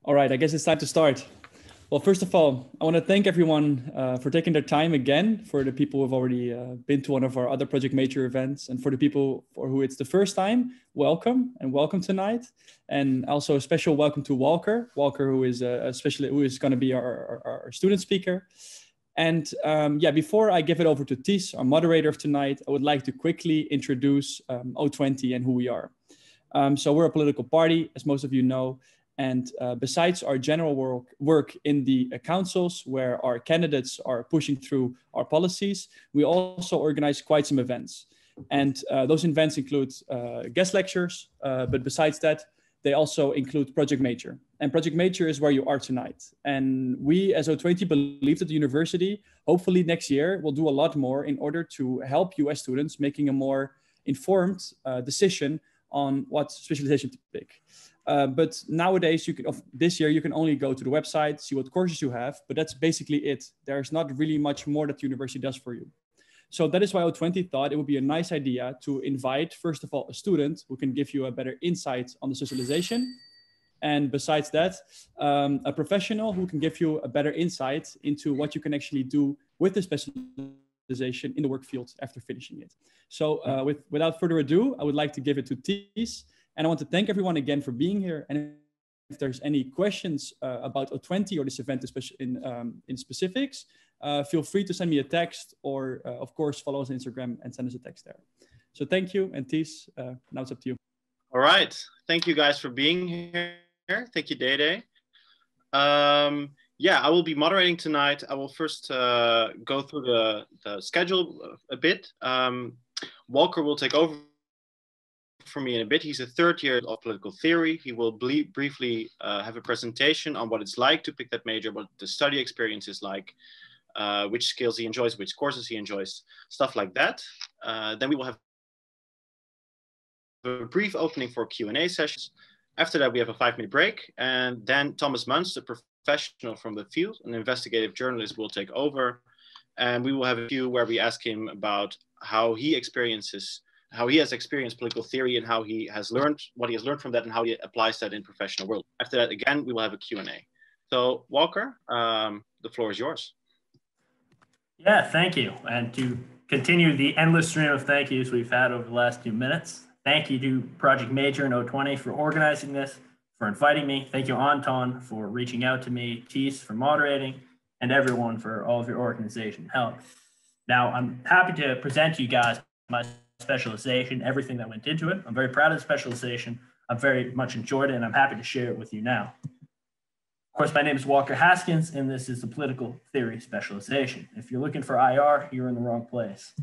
All right, I guess it's time to start. Well, first of all, I want to thank everyone for taking their time again, for the people who have already been to one of our other Project Major events, and for the people for who it's the first time, welcome and welcome tonight. And also a special welcome to Walker, who is who is going to be our student speaker. And yeah, before I give it over to Ties, our moderator of tonight, I would like to quickly introduce O20 and who we are. So we're a political party, as most of you know. And besides our general work in the councils where our candidates are pushing through our policies, we also organize quite some events. And those events include guest lectures, but besides that, they also include Project Major. And Project Major is where you are tonight. And we as O20 believe that the university, hopefully next year, will do a lot more in order to help you as students making a more informed decision on what specialization to pick. But nowadays, this year, you can only go to the website, see what courses you have, but that's basically it. There's not really much more that the university does for you. So that is why O20 thought it would be a nice idea to invite, first of all, a student who can give you a better insight on the specialization. And besides that, a professional who can give you a better insight into what you can actually do with the specialization in the work field after finishing it. So without further ado, I would like to give it to Ties. And I want to thank everyone again for being here. And if there's any questions about O20 or this event in specifics, feel free to send me a text or, of course, follow us on Instagram and send us a text there. So thank you. And Ties, now it's up to you. All right. Thank you guys for being here. Thank you, Dede. Yeah, I will be moderating tonight. I will first go through the schedule a bit. Walker will take over for me in a bit. He's a third year of political theory. He will briefly have a presentation on what it's like to pick that major, what the study experience is like, which skills he enjoys, which courses he enjoys, stuff like that. Then we will have a brief opening for Q&A sessions. After that, we have a 5-minute break. And then Thomas Munst, a professional from the field, an investigative journalist, will take over. And we will have a few where we ask him about how he has experienced political theory and how he has learned what he has learned from that and how he applies that in professional world. After that, again, we will have a Q&A. So Walker, the floor is yours. Yeah, thank you. And to continue the endless stream of thank yous we've had over the last 2 minutes, thank you to Project Major and O20 for organizing this, for inviting me. Thank you, Anton, for reaching out to me, Ties for moderating, and everyone for all of your organization help. Now, I'm happy to present to you guys my specialization, everything that went into it. I'm very proud of the specialization. I've very much enjoyed it, and I'm happy to share it with you now. Of course, my name is Walker Haskins, and this is the political theory specialization. If you're looking for IR, you're in the wrong place.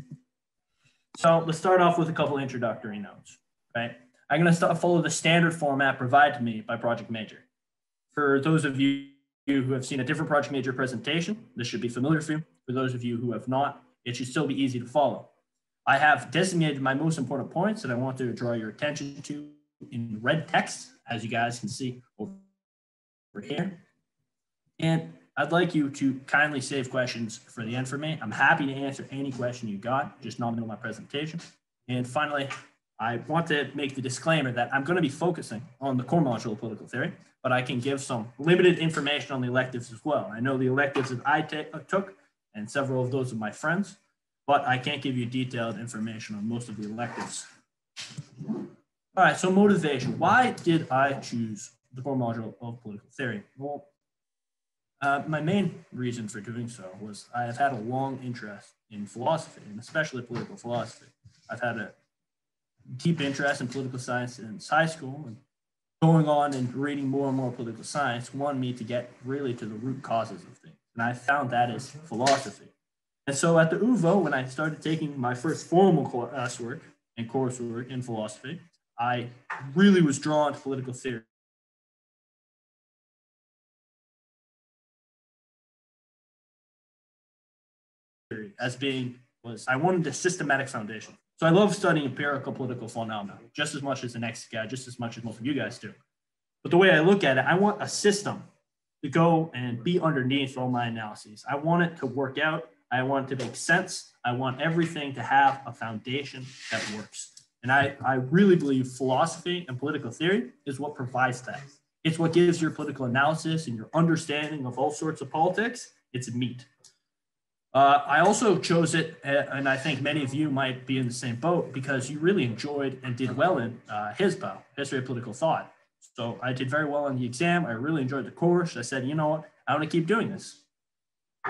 So let's start off with a couple introductory notes, right? I'm going to follow the standard format provided to me by Project Major. For those of you who have seen a different Project Major presentation, this should be familiar for you. For those of you who have not, it should still be easy to follow. I have designated my most important points that I want to draw your attention to in red text, as you guys can see over here. And I'd like you to kindly save questions for the end for me. I'm happy to answer any question you got, just not in the middle of my presentation. And finally, I want to make the disclaimer that I'm going to be focusing on the core module of political theory, but I can give some limited information on the electives as well. I know the electives that I took and several of those of my friends, but I can't give you detailed information on most of the electives. All right, so motivation. Why did I choose the core module of political theory? Well, my main reason for doing so was I have had a long interest in philosophy, and especially political philosophy. I've had a deep interest in political science since high school, and going on and reading more and more political science wanted me to get really to the root causes of things. And I found that is philosophy. And so at the UVO, when I started taking my first formal classwork and coursework in philosophy, I really was drawn to political theory. I wanted a systematic foundation. So I love studying empirical political phenomena just as much as the next guy, just as much as most of you guys do. But the way I look at it, I want a system to go and be underneath all my analyses. I want it to work out. I want it to make sense. I want everything to have a foundation that works. And I really believe philosophy and political theory is what provides that. It's what gives your political analysis and your understanding of all sorts of politics its meat. I also chose it, and I think many of you might be in the same boat, because you really enjoyed and did well in HISPO, History of Political Thought. So I did very well on the exam. I really enjoyed the course. I said, you know what, I want to keep doing this.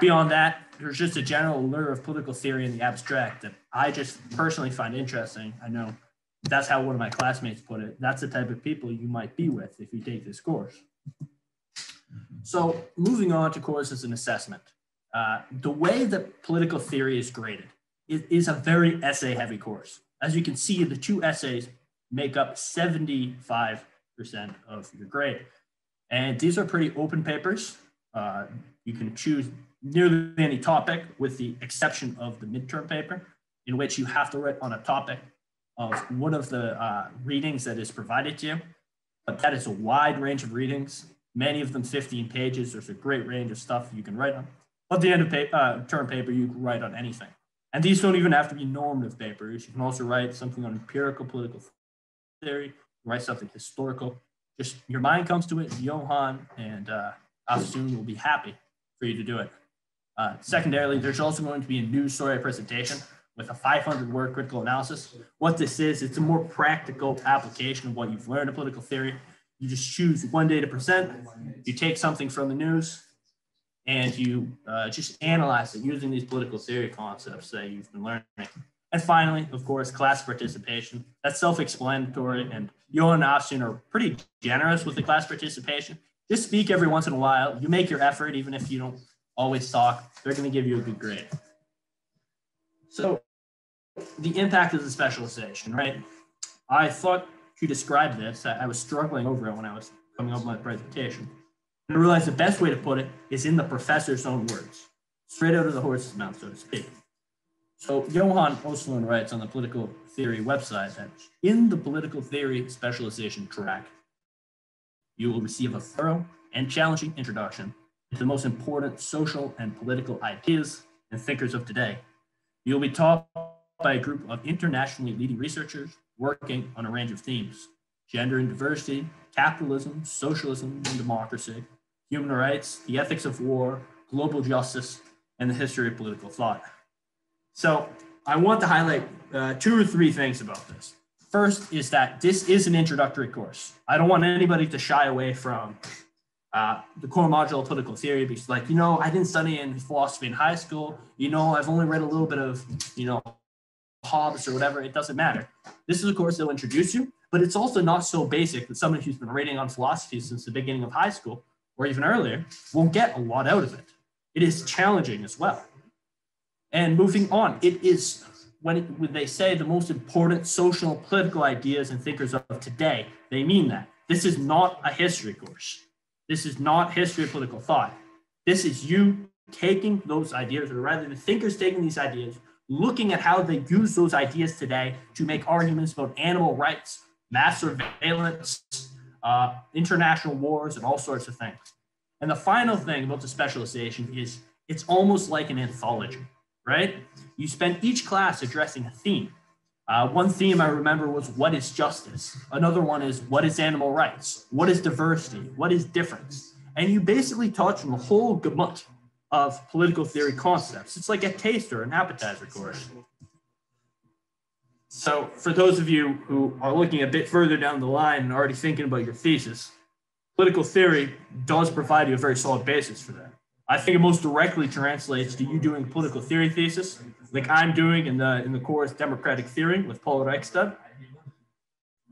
Beyond that, there's just a general allure of political theory in the abstract that I just personally find interesting. I know that's how one of my classmates put it. That's the type of people you might be with if you take this course. So moving on to courses and assessment. The way that political theory is graded, it is a very essay-heavy course. As you can see, the 2 essays make up 75% of your grade. And these are pretty open papers. You can choose nearly any topic with the exception of the midterm paper, in which you have to write on a topic of one of the readings that is provided to you. But that is a wide range of readings, many of them 15 pages. There's a great range of stuff you can write on. At the end of term paper, you can write on anything. And these don't even have to be normative papers. You can also write something on empirical political theory, write something historical. Just your mind comes to it. Johan and Afsun will be happy for you to do it. Secondarily, there's also going to be a news story presentation with a 500-word critical analysis. What this is, it's a more practical application of what you've learned in political theory. You just choose one day to present. You take something from the news, and you just analyze it using these political theory concepts that you've been learning. And finally, of course, class participation. That's self-explanatory, and Johan and Afsun are pretty generous with the class participation. Just speak every once in a while. You make your effort, even if you don't always talk. They're going to give you a good grade. So the impact of the specialization, right? I thought to describe this, I was struggling over it when I was coming up with my presentation. And I realized the best way to put it is in the professor's own words, straight out of the horse's mouth, so to speak. So Johan Osloon writes on the political theory website that in the political theory specialization track, you will receive a thorough and challenging introduction to the most important social and political ideas and thinkers of today. You'll be taught by a group of internationally leading researchers working on a range of themes: gender and diversity, capitalism, socialism and democracy, human rights, the ethics of war, global justice, and the history of political thought. So I want to highlight 2 or 3 things about this. First is that this is an introductory course. I don't want anybody to shy away from the core module of political theory because, like, you know, I didn't study in philosophy in high school. You know, I've only read a little bit of, you know, Hobbes or whatever. It doesn't matter. This is a course that will introduce you, but it's also not so basic that someone who's been reading on philosophy since the beginning of high school or even earlier won't get a lot out of it. It is challenging as well. And moving on, it is when they say the most important social and political ideas and thinkers of today, they mean that. This is not a history course. This is not history of political thought. This is you taking those ideas, or rather the thinkers taking these ideas, looking at how they use those ideas today to make arguments about animal rights, mass surveillance, international wars, and all sorts of things. And the final thing about the specialization is it's almost like an anthology, right? You spend each class addressing a theme. One theme I remember was what is justice? Another one is what is animal rights? What is diversity? What is difference? And you basically touch on the whole gamut of political theory concepts. It's like a taste or an appetizer course. So for those of you who are looking a bit further down the line and already thinking about your thesis, political theory does provide you a very solid basis for that. I think it most directly translates to you doing a political theory thesis, like I'm doing in the course Democratic Theory with Paul Reichstad.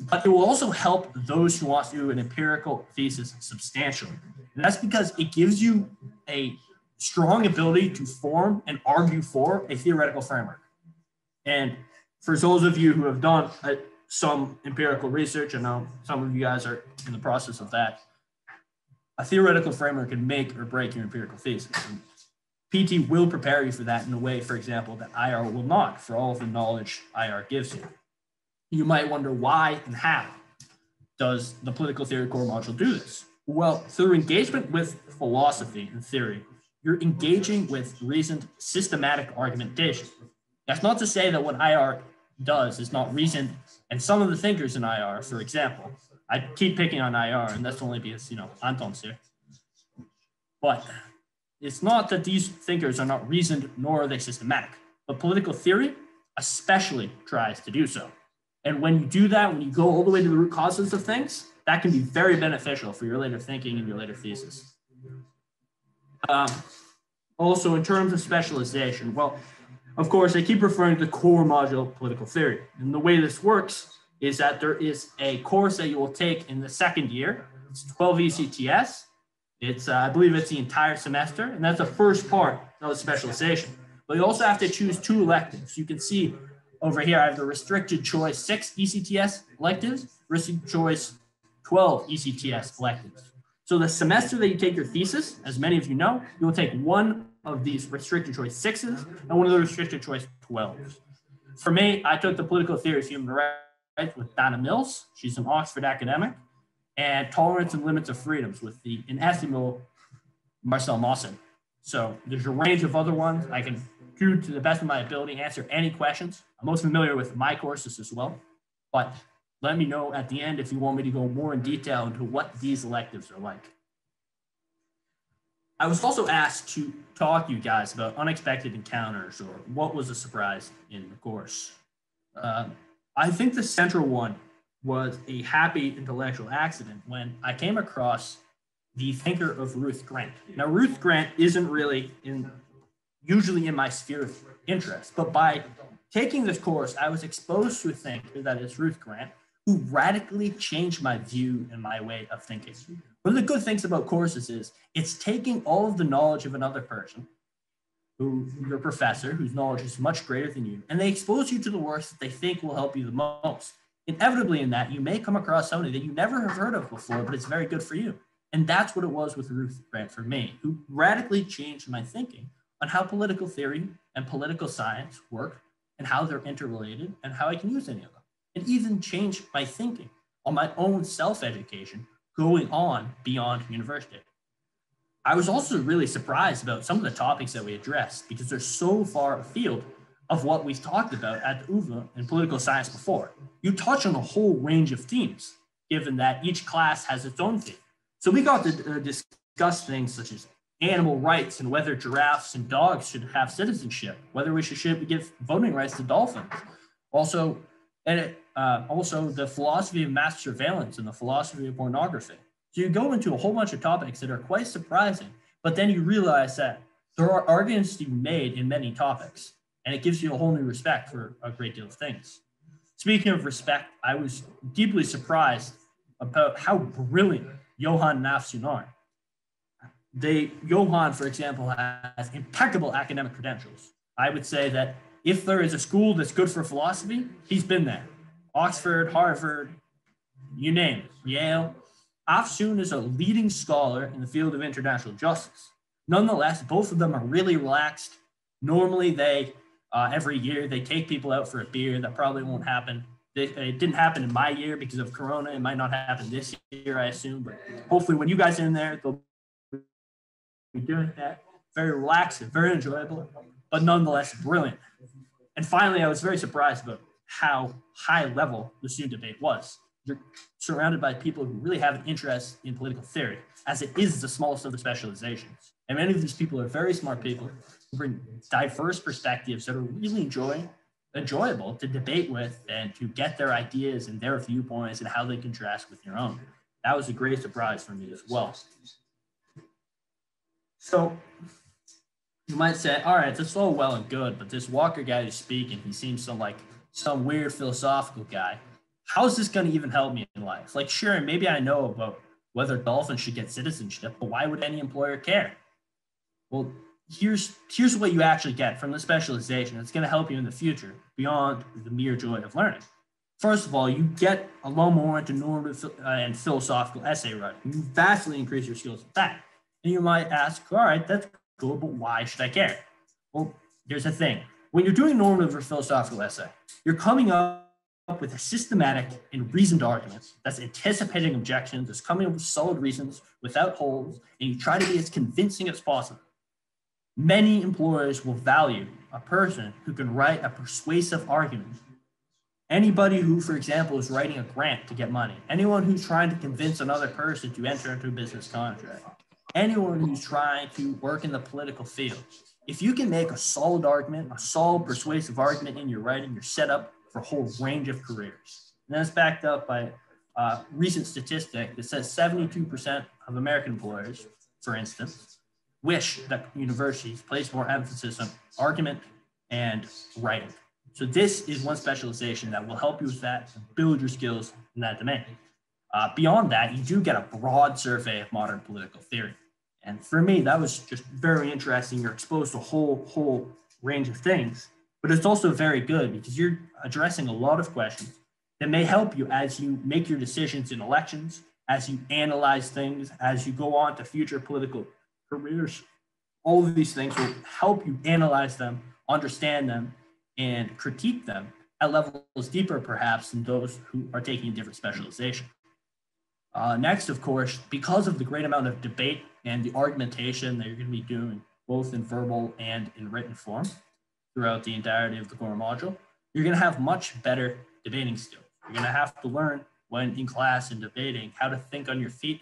But it will also help those who want to do an empirical thesis substantially. And that's because it gives you a strong ability to form and argue for a theoretical framework. And for those of you who have done some empirical research, I know some of you guys are in the process of that, a theoretical framework can make or break your empirical thesis. And PT will prepare you for that in a way, for example, that IR will not, for all of the knowledge IR gives you. You might wonder why and how does the political theory core module do this? Well, through engagement with philosophy and theory, you're engaging with reasoned systematic argumentation. That's not to say that what IR does is not reason. And some of the thinkers in IR, for example, I keep picking on IR, and that's only because, you know, Anton's here. But it's not that these thinkers are not reasoned, nor are they systematic. But political theory especially tries to do so. And when you do that, when you go all the way to the root causes of things, that can be very beneficial for your later thinking and your later thesis. Also, in terms of specialization, well, of course, I keep referring to the core module of political theory. And the way this works is that there is a course that you will take in the second year. It's 12 ECTS. It's, I believe it's the entire semester, and that's the first part of the specialization. But you also have to choose 2 electives. You can see over here, I have the restricted choice 6 ECTS electives, restricted choice 12 ECTS electives. So the semester that you take your thesis, as many of you know, you will take one of these restricted choice 6s and one of the restricted choice 12s. For me, I took the political theory of human rights with Dana Mills. She's an Oxford academic, and tolerance and limits of freedoms with the inestimable Marcel Mawson. So there's a range of other ones. I can do to the best of my ability, answer any questions. I'm most familiar with my courses as well, but let me know at the end if you want me to go more in detail into what these electives are like. I was also asked to talk to you guys about unexpected encounters or what was a surprise in the course. I think the central one was a happy intellectual accident when I came across the thinker of Ruth Grant. Now, Ruth Grant isn't really usually in my sphere of interest, but by taking this course, I was exposed to a thinker that is Ruth Grant, who radically changed my view and my way of thinking. One of the good things about courses is it's taking all of the knowledge of another person, who your professor, whose knowledge is much greater than you, and they expose you to the works that they think will help you the most. Inevitably in that, you may come across somebody that you never have heard of before, but it's very good for you. And that's what it was with Ruth Grant for me, who radically changed my thinking on how political theory and political science work and how they're interrelated and how I can use any of them. It even changed my thinking on my own self-education going on beyond university. I was also really surprised about some of the topics that we addressed because they're so far afield of what we've talked about at the UVA in political science before. You touch on a whole range of themes, given that each class has its own theme. So we got to discuss things such as animal rights and whether giraffes and dogs should have citizenship, whether we should give voting rights to dolphins. Also the philosophy of mass surveillance and the philosophy of pornography. So you go into a whole bunch of topics that are quite surprising, but then you realize that there are arguments to be made in many topics, and it gives you a whole new respect for a great deal of things. Speaking of respect, I was deeply surprised about how brilliant Johan Nafsun are. Johan, for example, has impeccable academic credentials. I would say that if there is a school that's good for philosophy, he's been there. Oxford, Harvard, you name it, Yale. Afsun is a leading scholar in the field of international justice. Nonetheless, both of them are really relaxed. Normally, every year, they take people out for a beer. That probably won't happen. It didn't happen in my year because of Corona. It might not happen this year, I assume. But hopefully, when you guys are in there, they'll be doing that. Very relaxed, very enjoyable, but nonetheless brilliant. And finally, I was very surprised about how high level the student debate was. You're surrounded by people who really have an interest in political theory, as it is the smallest of the specializations. And many of these people are very smart people who bring diverse perspectives that are really enjoyable to debate with and to get their ideas and their viewpoints and how they contrast with your own. That was a great surprise for me as well. So you might say, all right, that's all well and good, but this Walker guy who's speaking, he seems like some weird philosophical guy. How's this going to even help me in life? Like, sure, maybe I know about whether dolphins should get citizenship, but why would any employer care? Well, here's what you actually get from the specialization that's going to help you in the future beyond the mere joy of learning. First of all, you get a lot more into normative and philosophical essay writing. You vastly increase your skills with that. And you might ask, all right, that's cool, but why should I care? Well, here's the thing. When you're doing normative or philosophical essay, you're coming up with a systematic and reasoned argument that's anticipating objections, that's coming up with solid reasons without holes, and you try to be as convincing as possible. Many employers will value a person who can write a persuasive argument Anybody who, for example, is writing a grant to get money, anyone who's trying to convince another person to enter into a business contract, anyone who's trying to work in the political field, if you can make a solid argument, a solid persuasive argument in your writing, you're set up for a whole range of careers. And that's backed up by a recent statistic that says 72% of American employers, for instance, wish that universities place more emphasis on argument and writing. So this is one specialization that will help you with that and build your skills in that domain. Beyond that, you do get a broad survey of modern political theory. And for me, that was just very interesting. You're exposed to a whole range of things, but it's also very good because you're addressing a lot of questions that may help you as you make your decisions in elections, as you analyze things, as you go on to future political careers. All of these things will help you analyze them, understand them, and critique them at levels deeper, perhaps, than those who are taking a different specialization. Next, of course, because of the great amount of debate and the argumentation that you're going to be doing, both in verbal and in written form throughout the entirety of the core module, you're going to have much better debating skills. You're going to have to learn when in class and debating how to think on your feet,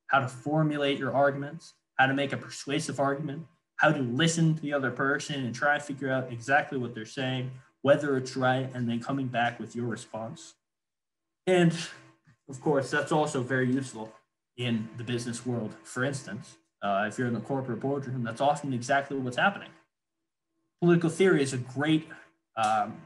how to formulate your arguments, how to make a persuasive argument, how to listen to the other person and try and figure out exactly what they're saying, whether it's right, and then coming back with your response. And of course, that's also very useful in the business world. For instance, if you're in the corporate boardroom, that's often exactly what's happening. Political theory is a great,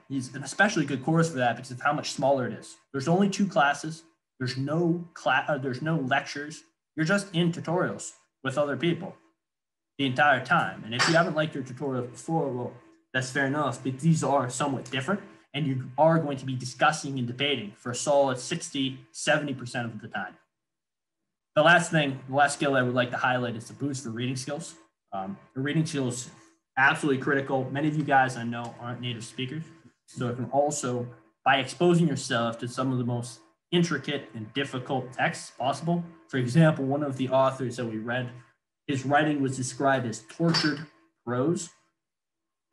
is an especially good course for that because of how much smaller it is. There's only 2 classes. There's no lectures. You're just in tutorials with other people the entire time. And if you haven't liked your tutorials before, well, that's fair enough, but these are somewhat different. And you are going to be discussing and debating for a solid 60, 70% of the time. The last skill I would like to highlight is the boost for reading skills. The reading skills, absolutely critical. Many of you guys I know aren't native speakers. So it can also, by exposing yourself to some of the most intricate and difficult texts possible. For example, one of the authors that we read, his writing was described as tortured prose.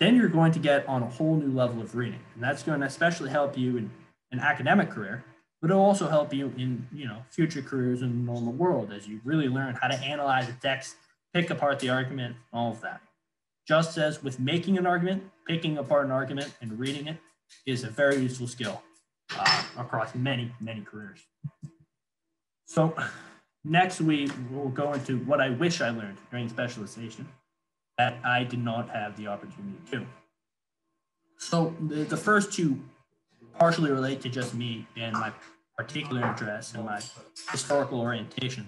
Then you're going to get on a whole new level of reading. And that's going to especially help you in an academic career, but it'll also help you in future careers in the normal world as you really learn how to analyze a text, pick apart the argument, all of that. Just as with making an argument, picking apart an argument and reading it is a very useful skill across many, many careers. So next we will go into what I wish I learned during specialization that I did not have the opportunity to. So the first 2 partially relate to just me and my particular interests and my historical orientation.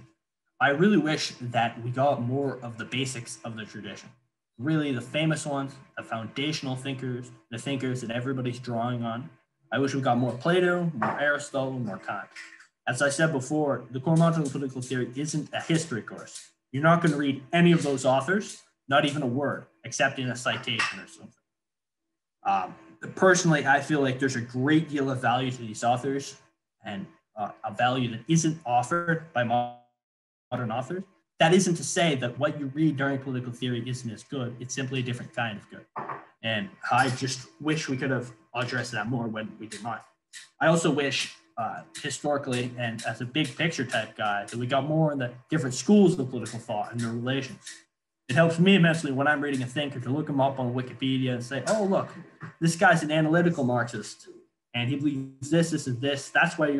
I really wish that we got more of the basics of the tradition. Really the famous ones, the foundational thinkers, the thinkers that everybody's drawing on. I wish we got more Plato, more Aristotle, more Kant. As I said before, the core module of political theory isn't a history course. You're not going to read any of those authors, not even a word, except in a citation or something. Personally, I feel like there's a great deal of value to these authors and a value that isn't offered by modern authors. That isn't to say that what you read during political theory isn't as good. It's simply a different kind of good. And I just wish we could have addressed that more when we did not. I also wish historically and as a big picture type guy that we got more in the different schools of political thought and their relations. It helps me immensely when I'm reading a thinker to look him up on Wikipedia and say, oh, look, this guy's an analytical Marxist and he believes this, this, and this. That's why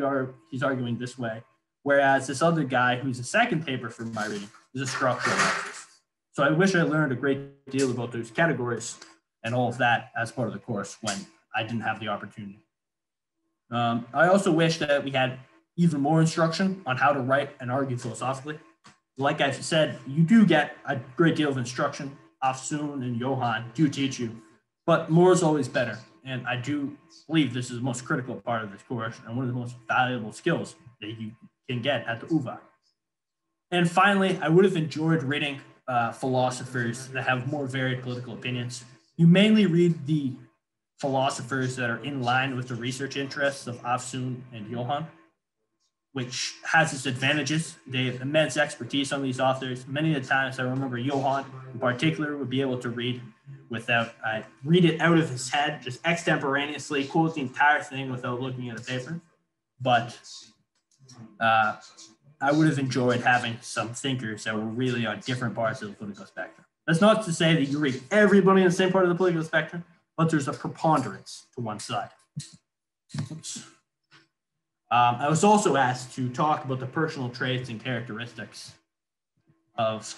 he's arguing this way. Whereas this other guy who's a second paper for my reading is a structural Marxist. So I wish I learned a great deal about those categories and all of that as part of the course when I didn't have the opportunity. I also wish that we had even more instruction on how to write and argue philosophically. Like I've said, you do get a great deal of instruction. Afsun and Johan do teach you, but more is always better. And I do believe this is the most critical part of this course and one of the most valuable skills that you can get at the UvA. And finally, I would have enjoyed reading philosophers that have more varied political opinions. You mainly read the philosophers that are in line with the research interests of Afsun and Johan, which has its advantages. They have immense expertise on these authors. Many of the times I remember Johan in particular would be able to read without, read it out of his head, just extemporaneously, quote the entire thing without looking at a paper. But I would have enjoyed having some thinkers that were really on different parts of the political spectrum. That's not to say that you read everybody in the same part of the political spectrum, but there's a preponderance to one side. Oops. I was also asked to talk about the personal traits and characteristics of.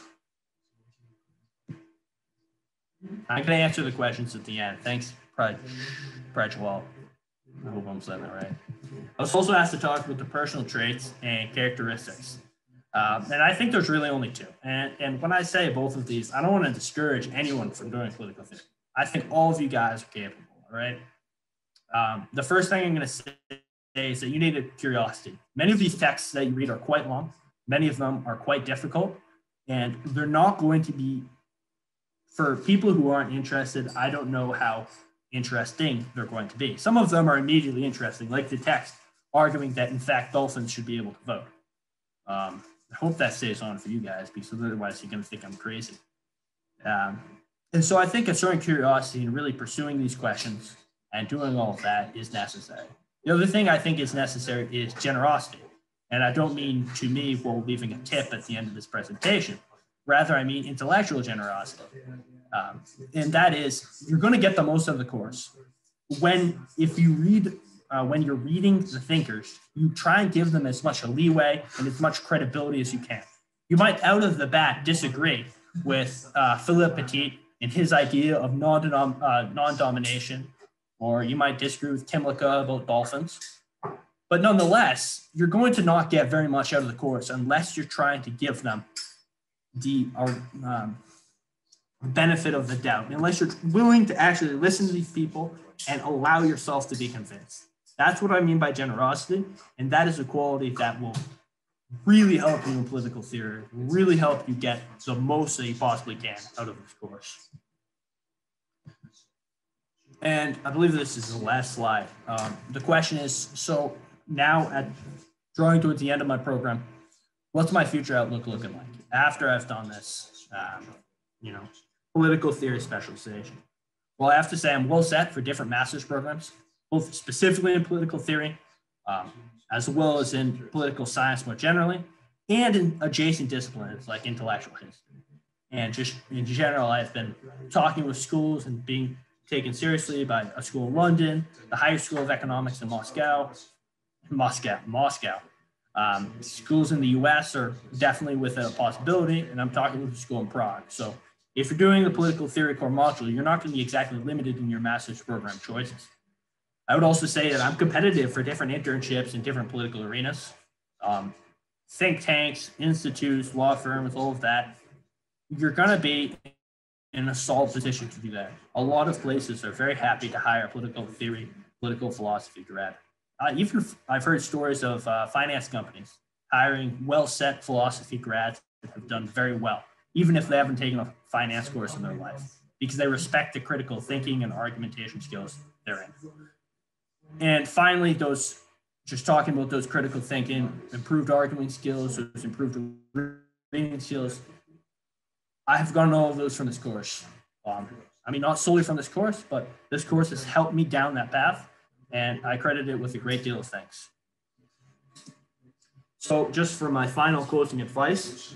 I'm going to answer the questions at the end. Thanks, Prajwal. I hope I'm saying that right. I was also asked to talk about the personal traits and characteristics. And I think there's really only two. And when I say both of these, I don't want to discourage anyone from doing political theory. I think all of you guys are capable, all right? The first thing I'm going to say is that you need a curiosity. Many of these texts that you read are quite long. Many of them are quite difficult. And they're not going to be, for people who aren't interested, I don't know how interesting they're going to be. Some of them are immediately interesting, like the text arguing that, in fact, dolphins should be able to vote. I hope that stays on for you guys, because otherwise you're going to think I'm crazy. And so I think a certain curiosity in really pursuing these questions and doing all of that is necessary. The other thing I think is necessary is generosity. And I don't mean to me while leaving a tip at the end of this presentation. Rather, I mean intellectual generosity. And that is, you're going to get the most out of the course. When you're reading the thinkers, you try and give them as much a leeway and as much credibility as you can. You might out of the bat disagree with Philip Petit and his idea of non-domination, or you might disagree with Timlicka about dolphins. But nonetheless, you're going to not get very much out of the course unless you're trying to give them the benefit of the doubt, unless you're willing to actually listen to these people and allow yourself to be convinced. That's what I mean by generosity, and that is a quality that will really help you in political theory, really help you get the most that you possibly can out of this course. And I believe this is the last slide. The question is, so now drawing towards the end of my program, what's my future outlook looking like after I've done this, political theory specialization? Well, I have to say I'm well set for different master's programs, both specifically in political theory, as well as in political science more generally, and in adjacent disciplines like intellectual history. And just in general, I've been talking with schools and being taken seriously by a school in London, the Higher School of Economics in Moscow. Schools in the US are definitely within a possibility, and I'm talking with a school in Prague. So if you're doing the political theory core module, you're not going to be exactly limited in your master's program choices. I would also say that I'm competitive for different internships in different political arenas. Think tanks, institutes, law firms, all of that. You're going to be in a solid position to do that. A lot of places are very happy to hire political theory, political philosophy grad. Even I've heard stories of finance companies hiring well-set philosophy grads that have done very well, even if they haven't taken a finance course in their life, because they respect the critical thinking and argumentation skills they're in. And finally, just talking about those critical thinking, improved arguing skills, those improved reading skills, I have gotten all of those from this course. Not solely from this course, but this course has helped me down that path, and I credit it with a great deal of thanks. So just for my final closing advice,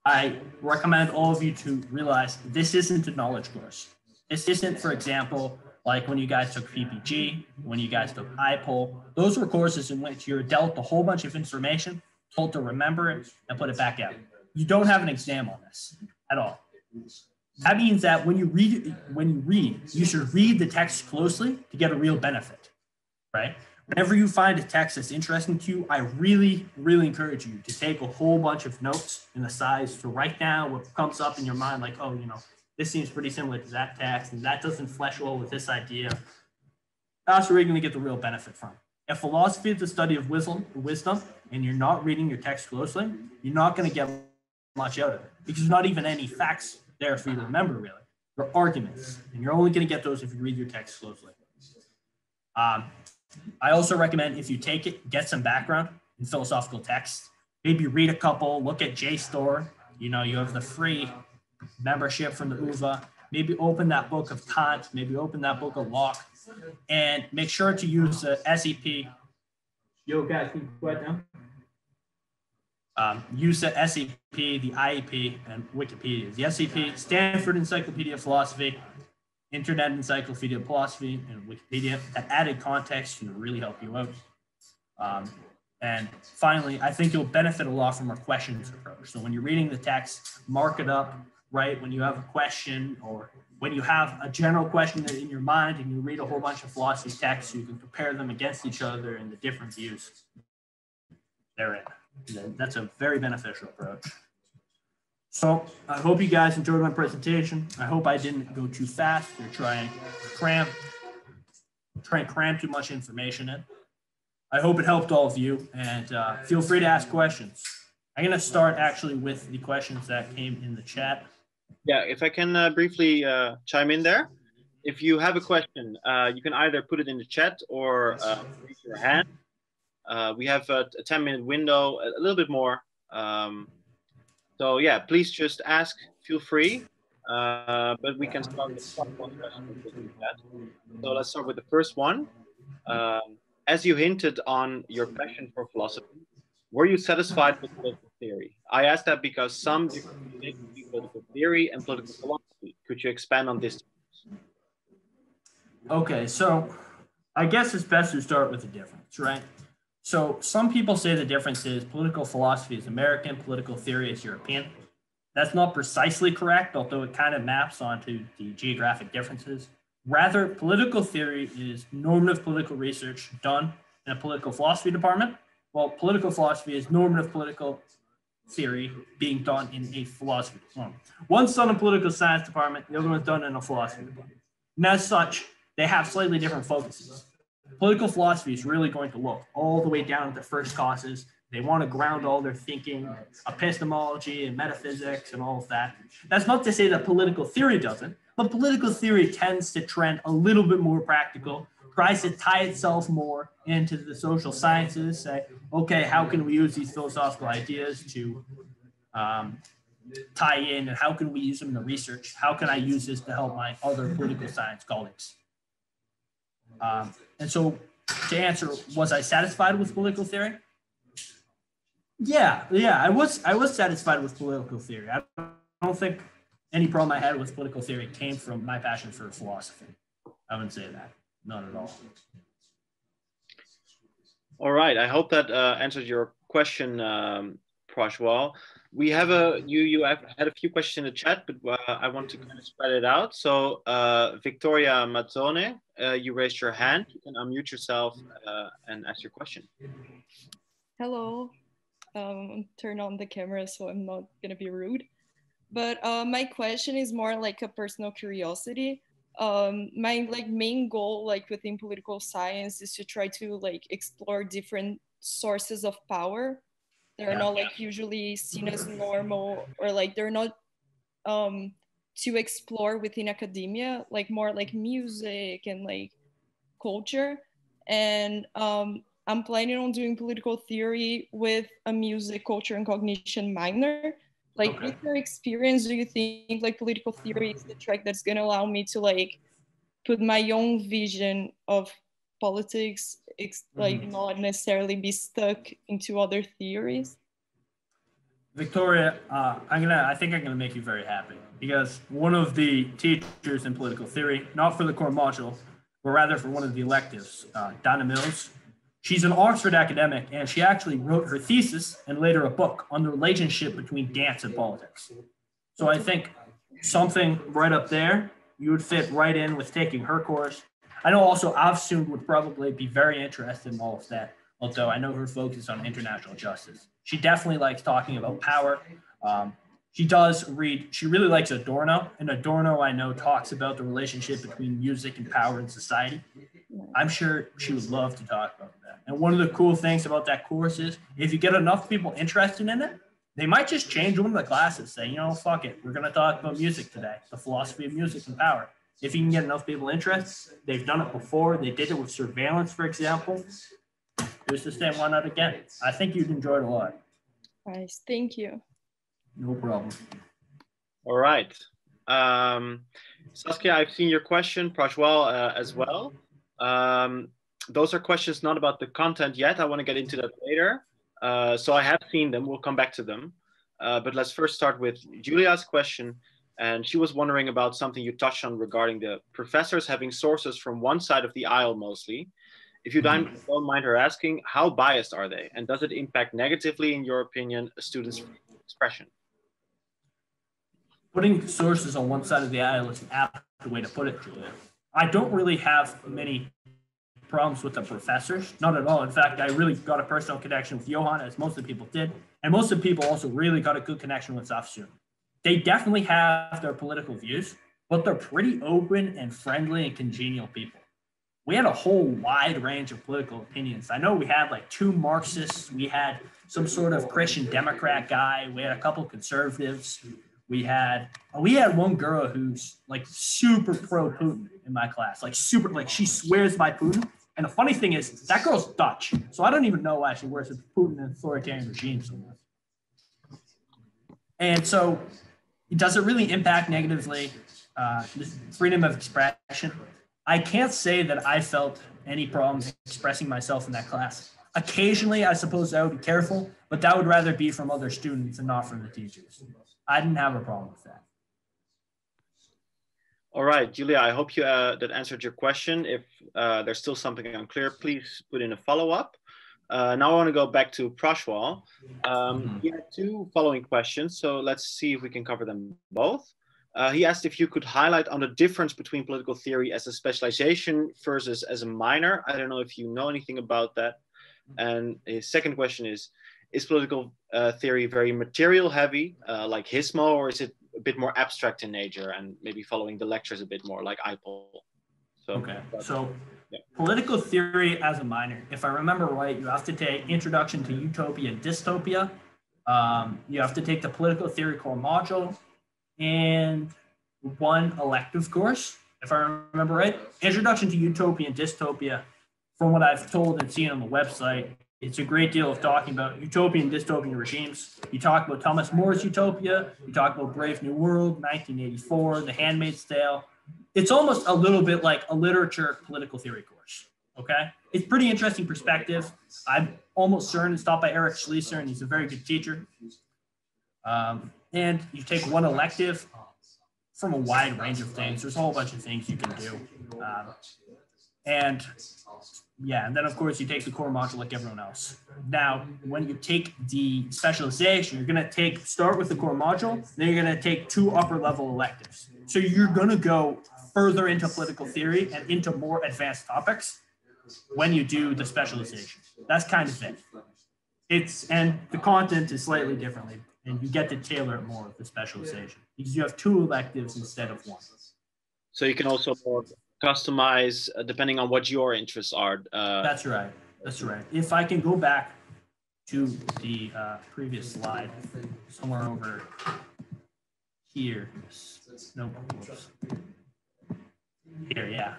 I recommend all of you to realize this isn't a knowledge course. This isn't, for example, like when you guys took PPG, when you guys took IPOL. Those were courses in which you're dealt a whole bunch of information, told to remember it, and put it back out. You don't have an exam on this at all. That means that when you read, you should read the text closely to get a real benefit, right? Whenever you find a text that's interesting to you, I really, really encourage you to take a whole bunch of notes and asides to write down what comes up in your mind, like, oh, this seems pretty similar to that text, and that doesn't flesh well with this idea. That's where you're going to get the real benefit from. If philosophy is the study of wisdom, and you're not reading your text closely, you're not going to get much out of it, because there's not even any facts there for you to remember, really. They're arguments, and you're only going to get those if you read your text closely. I also recommend, if you take it, get some background in philosophical texts. Maybe read a couple, look at JSTOR. You have the free membership from the UVA. maybe open that book of Kant, maybe open that book of Locke, and make sure to use the SEP. Yo, guys, can you quiet down? Use the SEP, the IEP, and Wikipedia. The SEP, Stanford Encyclopedia of Philosophy, Internet Encyclopedia of Philosophy, and Wikipedia. That added context can really help you out. And finally, I think you'll benefit a lot from our questions approach. So when you're reading the text, mark it up, right? When you have a question or when you have a general question in your mind and you read a whole bunch of philosophy texts, you can compare them against each other and the different views therein. That's a very beneficial approach. So I hope you guys enjoyed my presentation. I hope I didn't go too fast or try and cram too much information in. I hope it helped all of you, and feel free to ask questions. I'm going to start actually with the questions that came in the chat. Yeah, if I can briefly chime in there. If you have a question, you can either put it in the chat or raise your hand. We have a 10-minute window, a little bit more. So yeah, please just ask, feel free. But we can start with one question in the chat. So let's start with the first one. As you hinted on your passion for philosophy, were you satisfied with political theory? I ask that because some differentiate between political theory and political philosophy. Could you expand on this? Okay, so I guess it's best to start with the difference, right? So some people say the difference is political philosophy is American, political theory is European. That's not precisely correct, although it kind of maps onto the geographic differences. Rather, political theory is normative political research done in a political philosophy department, while political philosophy is normative political theory being done in a philosophy department. One's done in a political science department, the other one's done in a philosophy department. And as such, they have slightly different focuses. Political philosophy is really going to look all the way down at the first causes. They want to ground all their thinking, epistemology and metaphysics and all of that. That's not to say that political theory doesn't, but political theory tends to trend a little bit more practical, tries to tie itself more into the social sciences, say, okay, how can we use these philosophical ideas to tie in, and how can we use them in the research? How can I use this to help my other political science colleagues? And so to answer, was I satisfied with political theory? Yeah, I was satisfied with political theory. I don't think any problem I had with political theory came from my passion for philosophy. I wouldn't say that, not at all. All right, I hope that answered your question, Prajwal. We have you have had a few questions in the chat, but I want to kind of spread it out. So Victoria Mazzone, you raised your hand. You can unmute yourself and ask your question. Hello. Turn on the camera so I'm not gonna be rude. But my question is more like a personal curiosity. My main goal within political science is to try to explore different sources of power. They're not usually seen as normal, or they're not to explore within academia, more like music and culture. And I'm planning on doing political theory with a music, culture, and cognition minor. With your experience, do you think political theory is the track that's gonna allow me to put my own vision of politics, not necessarily be stuck into other theories? Victoria, I think I'm gonna make you very happy, because one of the teachers in political theory, not for the core module, but rather for one of the electives, Donna Mills, she's an Oxford academic, and she actually wrote her thesis and later a book on the relationship between dance and politics. So I think something right up there, you would fit right in with taking her course. I know also Avsund would probably be very interested in all of that, although I know her focus on international justice. She definitely likes talking about power. She really likes Adorno, and Adorno, I know, talks about the relationship between music and power in society. I'm sure she would love to talk about that. And one of the cool things about that course is if you get enough people interested in it, they might just change one of the classes, say, fuck it, we're gonna talk about music today, the philosophy of music and power. If you can get enough people interested, they've done it before, they did it with surveillance, for example. Who's to say why not again? I think you'd enjoy it a lot. Nice, thank you. No problem. All right. Saskia, I've seen your question, Prajwal as well. Those are questions not about the content yet. I want to get into that later. So I have seen them. We'll come back to them. But let's first start with Julia's question. And she was wondering about something you touched on regarding the professors having sources from one side of the aisle mostly. If you don't mind her asking, how biased are they? And does it impact negatively, in your opinion, a student's expression? Putting sources on one side of the aisle is an apt way to put it, Julia. I don't really have many problems with the professors, not at all. In fact, I really got a personal connection with Johan, as most of the people did. And most of the people also really got a good connection with Safsun. They definitely have their political views, but they're pretty open and friendly and congenial people. We had a whole wide range of political opinions. I know we had like 2 Marxists. We had some sort of Christian Democrat guy. We had a couple conservatives. We had one girl who's like super pro Putin in my class, like super, like she swears by Putin. And the funny thing is that girl's Dutch. So I don't even know why she wears Putin and authoritarian regime so much. And so does it really impact negatively freedom of expression? I can't say that I felt any problems expressing myself in that class. Occasionally, I suppose I would be careful, but that would rather be from other students and not from the teachers. I didn't have a problem with that. All right, Julia, I hope you that answered your question. If there's still something unclear, please put in a follow-up. Now I want to go back to Prajwal. He had 2 following questions, so let's see if we can cover them both. He asked if you could highlight on the difference between political theory as a specialization versus as a minor. I don't know if you know anything about that. And his second question is political theory very material heavy, like HISMO, or is it a bit more abstract in nature and maybe following the lectures a bit more like IPOL? So, okay, so yeah. Political theory as a minor, if I remember right, you have to take Introduction to Utopia and Dystopia. You have to take the political theory core module and 1 elective course, if I remember right. Introduction to Utopia and Dystopia, from what I've told and seen on the website, it's a great deal of talking about utopian and dystopian regimes. You talk about Thomas More's Utopia, you talk about Brave New World, 1984, The Handmaid's Tale. It's almost a little bit like a literature political theory course, okay? It's pretty interesting perspective. I'm almost certain it's taught by Eric Schlieser, and he's a very good teacher. And you take 1 elective from a wide range of things. There's a whole bunch of things you can do. And then of course you take the core module like everyone else. Now, when you take the specialization, you're going to start with the core module, then you're going to take 2 upper level electives. So you're going to go further into political theory and into more advanced topics when you do the specialization. That's kind of it. And the content is slightly differently, and you get to tailor it more with the specialization because you have 2 electives instead of 1. So you can also more customize depending on what your interests are. That's right. That's right. If I can go back to the previous slide, somewhere over here. No. Here, yeah.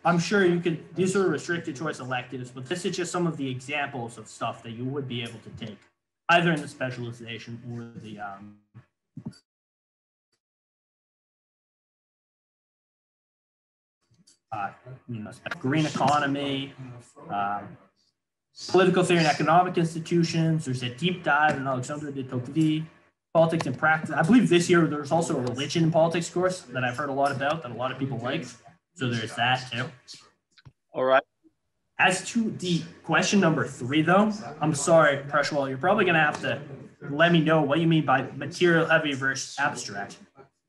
I'm sure you could. These are restricted choice electives, but this is just some of the examples of stuff that you would be able to take, either in the specialization or the green economy, political theory and economic institutions. There's a deep dive in Alexandre de Tocqueville, politics and practice. I believe this year there's also a religion and politics course that I've heard a lot about that a lot of people like. So there's that too. All right. As to the question number 3, though, I'm sorry, Prajwal, you're probably going to have to let me know what you mean by material heavy versus abstract,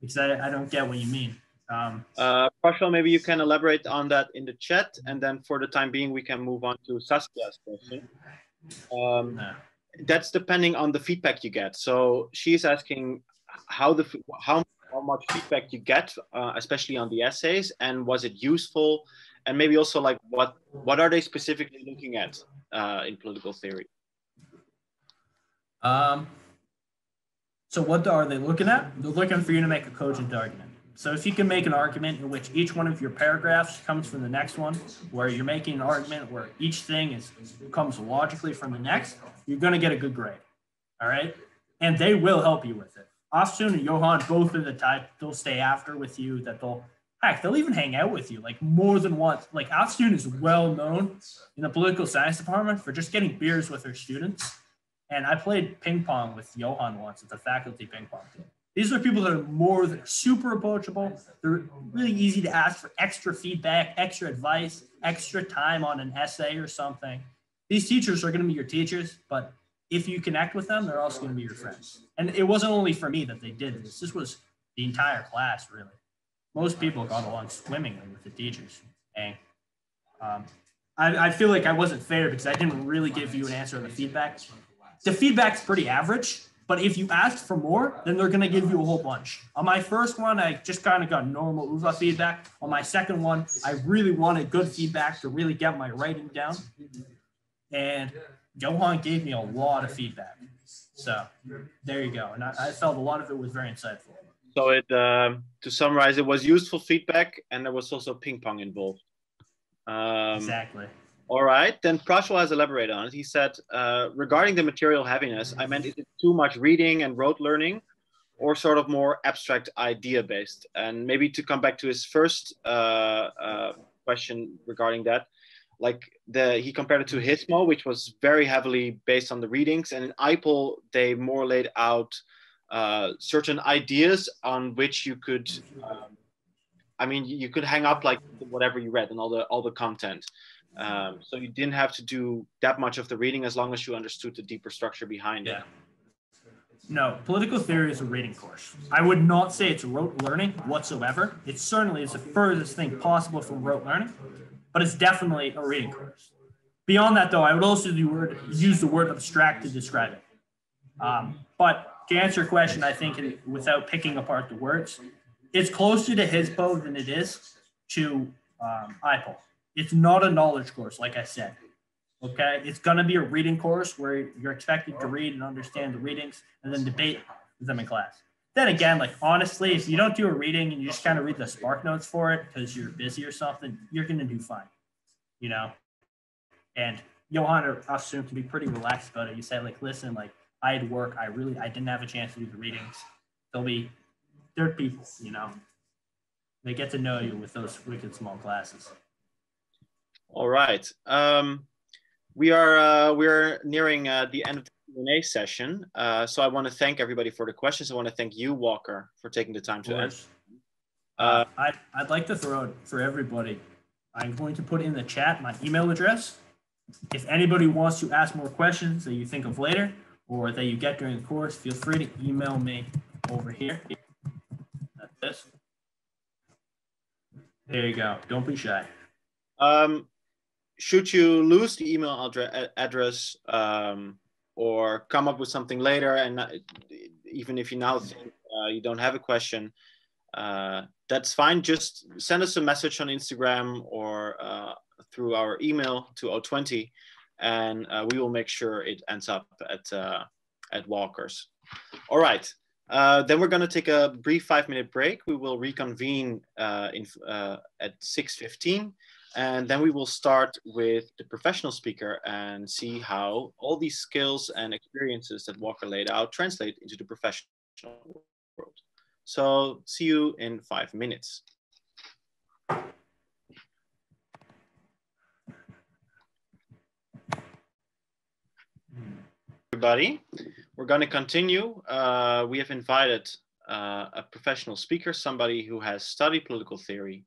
because I don't get what you mean. Prajwal, maybe you can elaborate on that in the chat, and then for the time being, we can move on to Saskia's question. That's depending on the feedback you get. So she's asking how much feedback you get, especially on the essays, and was it useful? And maybe also like what are they specifically looking at in political theory? So what are they looking at? They're looking for you to make a cogent argument. So if you can make an argument in which each one of your paragraphs comes from the next one, where you're making an argument where each thing comes logically from the next, you're going to get a good grade. All right. And they will help you with it. Austin and Johan both are the type, they'll stay after with you, that they'll even hang out with you like more than once. Like Austin is well known in the political science department for just getting beers with her students. And I played ping pong with Johan once at the faculty ping pong team. These are people that are super approachable. They're really easy to ask for extra feedback, extra advice, extra time on an essay or something. These teachers are going to be your teachers, but if you connect with them, they're also going to be your friends. And it wasn't only for me that they did this. This was the entire class, really. Most people got along swimmingly with the teachers. And I feel like I wasn't fair because I didn't really give you an answer on the feedback. The feedback's pretty average. But if you ask for more, then they're going to give you a whole bunch. On my first one, I just kind of got normal UVA feedback. On my second one, I really wanted good feedback to really get my writing down. And Johan gave me a lot of feedback. So there you go. And I felt a lot of it was very insightful. So to summarize, it was useful feedback and there was also ping pong involved. Exactly. All right, then Prashwal has elaborated on it. He said, regarding the material heaviness, I meant, is it too much reading and rote learning or sort of more abstract idea-based? And maybe to come back to his first question regarding that, like he compared it to HISMO, which was very heavily based on the readings. And in IPOL, they more laid out certain ideas on which you could, you could hang up like whatever you read and all the content. So you didn't have to do that much of the reading as long as you understood the deeper structure behind it. No, political theory is a reading course. I would not say it's rote learning whatsoever. It certainly is the furthest thing possible from rote learning, but it's definitely a reading course. Beyond that, though, I would also use the word abstract to describe it. But to answer your question, I think without picking apart the words, it's closer to HISPO than it is to IPOL. It's not a knowledge course, like I said, okay? It's going to be a reading course where you're expected to read and understand the readings and then debate with them in class. Then again, like honestly, if you don't do a reading and you just kind of read the Spark Notes for it because you're busy or something, you're going to do fine, you know? And Johan or us soon can be pretty relaxed about it. You say like, listen, like I had work. I didn't have a chance to do the readings. They're people, you know? They get to know you with those wicked small classes. All right. We're nearing the end of the Q&A session. So I want to thank everybody for the questions. I want to thank you, Walker, for taking the time to answer. I'd like to throw out for everybody, I'm going to put in the chat my email address. If anybody wants to ask more questions that you think of later or that you get during the course, feel free to email me over here. That's this. There you go. Don't be shy. Should you lose the email address or come up with something later, and even if you now think you don't have a question, that's fine. Just send us a message on Instagram or through our email to O20, and we will make sure it ends up at Walker's. All right. Then we're going to take a brief 5-minute break. We will reconvene at 6:15. And then we will start with the professional speaker and see how all these skills and experiences that Walker laid out translate into the professional world. So see you in 5 minutes. Everybody, we're going to continue. We have invited a professional speaker, somebody who has studied political theory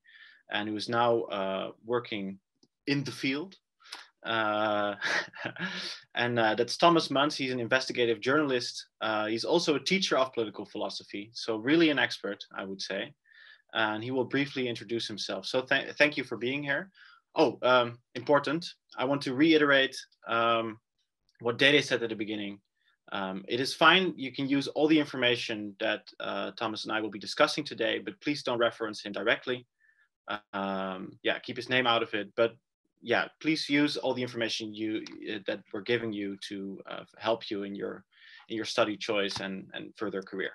and who is now working in the field. And that's Thomas Muntz. He's an investigative journalist. He's also a teacher of political philosophy, so really an expert, I would say. And he will briefly introduce himself. So thank you for being here. Oh, important. I want to reiterate what Dede said at the beginning. It is fine. You can use all the information that Thomas and I will be discussing today, but please don't reference him directly. Keep his name out of it. But yeah, please use all the information that we're giving you to help you in your study choice and further career.